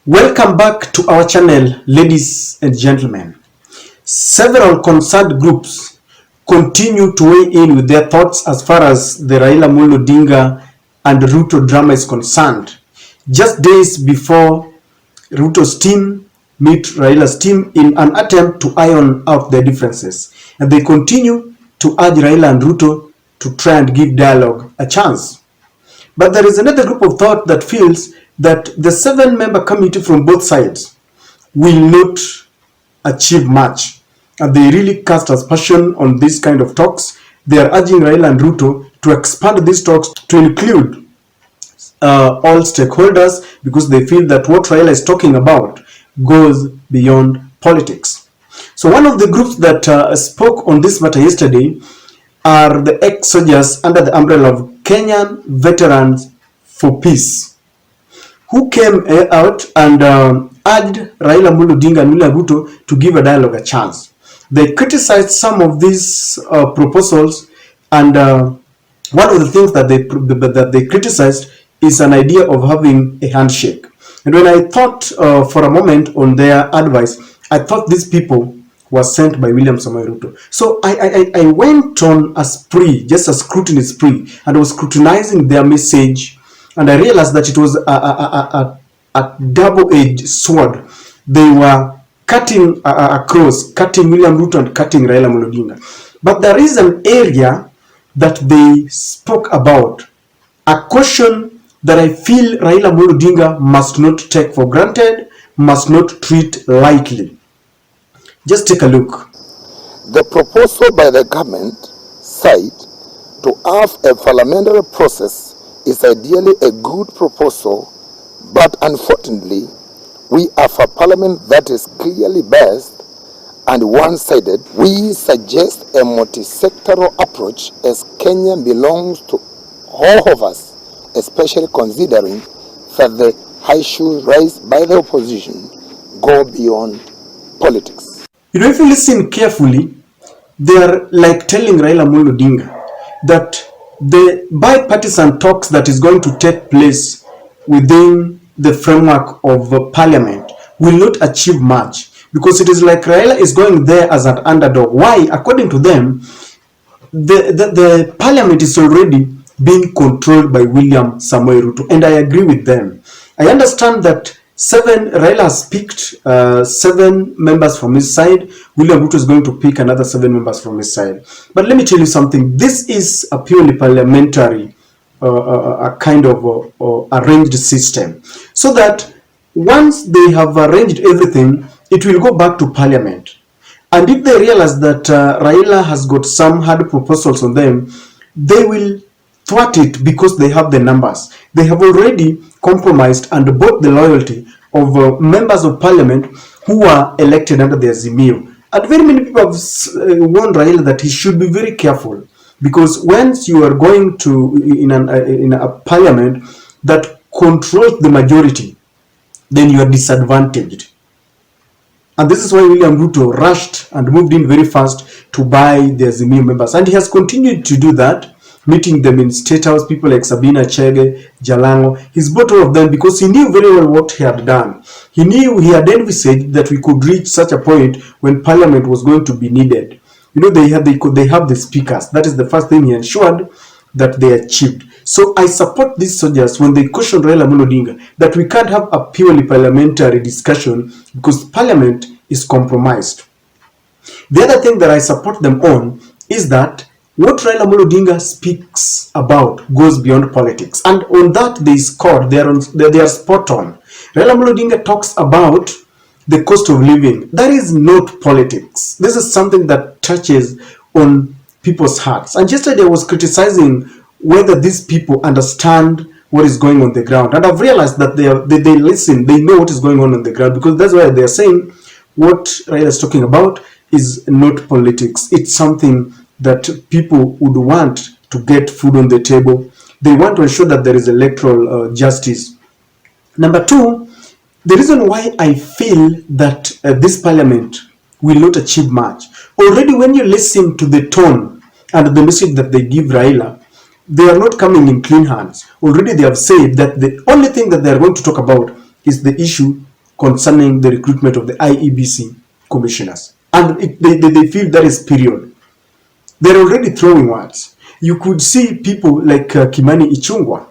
Welcome back to our channel, ladies and gentlemen. Several concerned groups continue to weigh in with their thoughts as far as the Raila Odinga and Ruto drama is concerned. Just days before Ruto's team meet Raila's team in an attempt to iron out their differences, and they continue to urge Raila and Ruto to try and give dialogue a chance. But there is another group of thought that feels that the 7-member committee from both sides will not achieve much. And they really cast aspersion on this kind of talks. They are urging Raila and Ruto to expand these talks to include all stakeholders, because they feel that what Raila is talking about goes beyond politics. So one of the groups that spoke on this matter yesterday are the ex-soldiers under the umbrella of Kenyan Veterans for Peace, who came out and urged Raila Odinga and William Ruto to give a dialogue a chance. They criticized some of these proposals, and one of the things that they criticized is an idea of having a handshake. And when I thought for a moment on their advice, I thought these people were sent by William Samoei Ruto. So I went on a spree, just a scrutiny spree, and I was scrutinizing their message, and I realized that it was a double-edged sword. They were cutting across, cutting William Ruto and cutting Raila Odinga. But there is an area that they spoke about, a question that I feel Raila Odinga must not take for granted, must not treat lightly. Just take a look. The proposal by the government side to have a parliamentary process is ideally a good proposal, but unfortunately, we have a parliament that is clearly biased and one-sided. We suggest a multi-sectoral approach, as Kenya belongs to all of us, especially considering that the issues raised by the opposition go beyond politics. You know, if you listen carefully, they are like telling Raila Odinga that the bipartisan talks that is going to take place within the framework of parliament will not achieve much, because it is like Raila is going there as an underdog. Why? According to them, the parliament is already being controlled by William Samoei Ruto, and I agree with them. I understand that Raila has picked 7 members from his side. William Ruto is going to pick another 7 members from his side. But let me tell you something. This is a purely parliamentary, a kind of arranged system. So that once they have arranged everything, it will go back to parliament. And if they realize that Raila has got some hard proposals on them, they will thwart it because they have the numbers. They have already compromised and bought the loyalty of members of parliament who are elected under the Azimio. And very many people have warned Raila that he should be very careful, because once you are going to in a parliament that controls the majority, then you are disadvantaged. And this is why William Ruto rushed and moved in very fast to buy the Azimio members, and he has continued to do that, meeting them in State House, people like Sabina Chege, Jalango. He's bought all of them because he knew very well what he had done. He knew, he had envisaged that we could reach such a point when parliament was going to be needed. You know, they have the speakers. That is the first thing he ensured that they achieved. So I support these soldiers when they caution Raila Odinga that we can't have a purely parliamentary discussion because parliament is compromised. The other thing that I support them on is that what Raila Odinga speaks about goes beyond politics, and on that they scored. They are spot on. Raila Odinga talks about the cost of living. That is not politics. This is something that touches on people's hearts. And yesterday I was criticizing whether these people understand what is going on the ground, and I've realized that they listen. They know what is going on the ground, because that's why they are saying what Raila is talking about is not politics. It's something that people would want to get food on the table. They want to ensure that there is electoral justice. Number 2, the reason why I feel that this parliament will not achieve much. Already when you listen to the tone and the message that they give Raila, they are not coming in clean hands. Already they have said that the only thing that they are going to talk about is the issue concerning the recruitment of the IEBC commissioners. And they feel that is period. They're already throwing words. You could see people like Kimani Ichung'wah,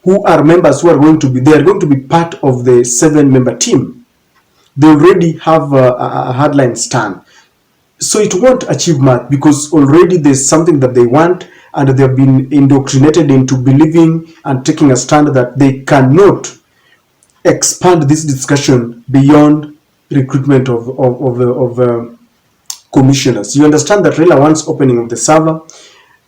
who are members who are going to be, they are going to be part of the 7-member team. They already have a hardline stand. So it won't achieve much because already there's something that they want, and they have been indoctrinated into believing and taking a stand that they cannot expand this discussion beyond recruitment of commissioners. You understand that Raila wants opening of the server.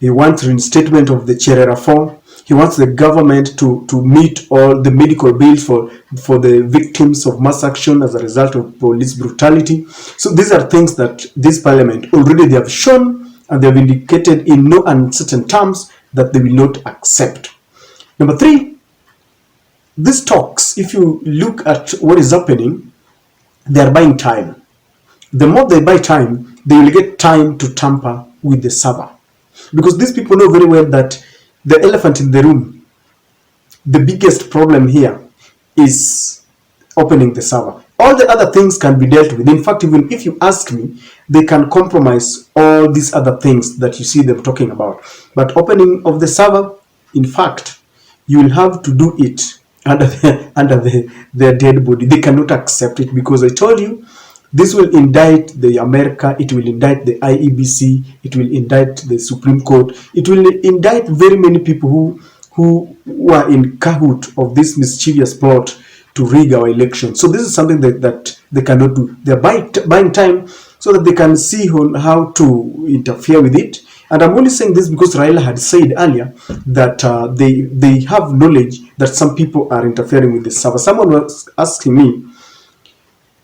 He wants reinstatement of the Cherera reform. He wants the government to meet all the medical bills for the victims of mass action as a result of police brutality. So these are things that this parliament already they have shown and they have indicated in no uncertain terms that they will not accept. Number 3, these talks, if you look at what is happening, they are buying time. The more they buy time, they will get time to tamper with the server. Because these people know very well that the elephant in the room, the biggest problem here is opening the server. All the other things can be dealt with. In fact, even if you ask me, they can compromise all these other things that you see them talking about. But opening of the server, in fact, you will have to do it under their dead body. They cannot accept it because I told you, this will indict the America, it will indict the IEBC, it will indict the Supreme Court, it will indict very many people who are in cahoot of this mischievous plot to rig our election. So this is something that they cannot do. They're buying time so that they can see how to interfere with it. And I'm only saying this because Raila had said earlier that they have knowledge that some people are interfering with the server. Someone was asking me,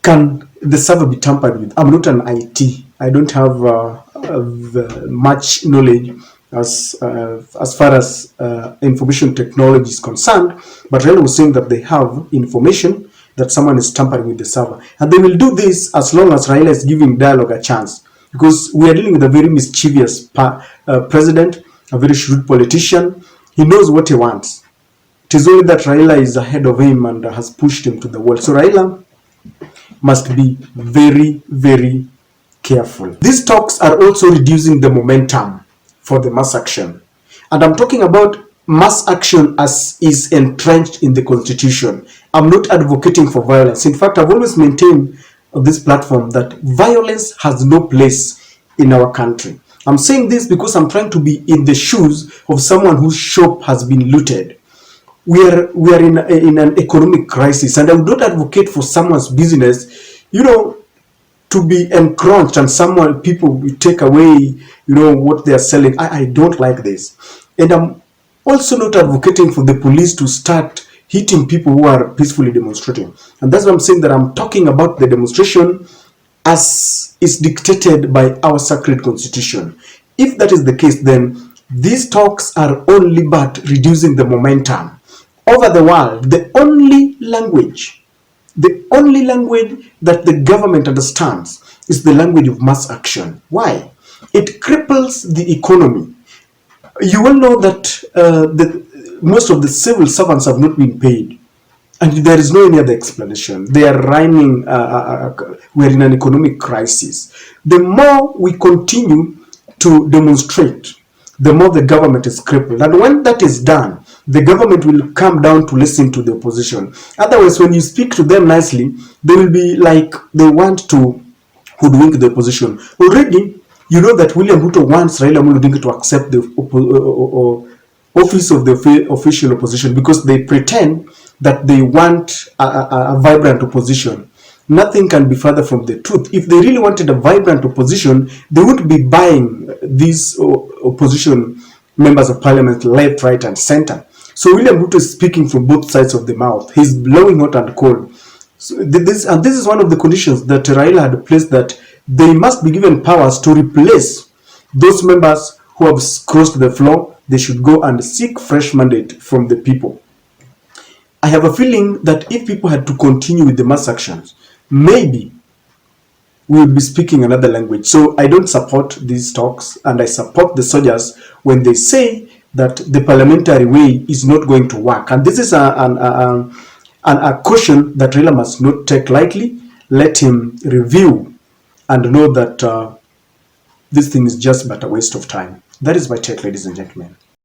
can the server be tampered with? I'm not an IT. I don't have much knowledge as far as information technology is concerned. But Raila was saying that they have information that someone is tampering with the server. And they will do this as long as Raila is giving dialogue a chance. Because we are dealing with a very mischievous president, a very shrewd politician. He knows what he wants. It is only that Raila is ahead of him and has pushed him to the wall. So Raila must be very, very careful. These talks are also reducing the momentum for the mass action. And I'm talking about mass action as is entrenched in the Constitution. I'm not advocating for violence. In fact, I've always maintained on this platform that violence has no place in our country. I'm saying this because I'm trying to be in the shoes of someone whose shop has been looted. We are in an economic crisis, and I would not advocate for someone's business, to be encroached and people will take away, what they are selling. I don't like this. And I'm also not advocating for the police to start hitting people who are peacefully demonstrating. And that's why I'm saying that I'm talking about the demonstration as is dictated by our sacred constitution. If that is the case, then these talks are only but reducing the momentum. Over the world, the only language that the government understands is the language of mass action. Why? It cripples the economy. You will know that most of the civil servants have not been paid, and there is no any other explanation. They are running, we're in an economic crisis. The more we continue to demonstrate, the more the government is crippled. And when that is done, the government will come down to listen to the opposition. Otherwise, when you speak to them nicely, they will be like they want to hoodwink the opposition. Already, you know that William Ruto wants Raila Odinga to accept the office of the official opposition because they pretend that they want a vibrant opposition. Nothing can be further from the truth. If they really wanted a vibrant opposition, they would be buying these opposition members of parliament left, right, and center. So William Ruto is speaking from both sides of the mouth. He's blowing hot and cold. So this is one of the conditions that Raila had placed, that they must be given powers to replace those members who have crossed the floor. They should go and seek fresh mandate from the people. I have a feeling that if people had to continue with the mass actions, maybe we will be speaking another language. So I don't support these talks, and I support the soldiers when they say that the parliamentary way is not going to work. And this is a and a caution that Raila must not take lightly. Let him review and know that this thing is just but a waste of time. That is my take, ladies and gentlemen.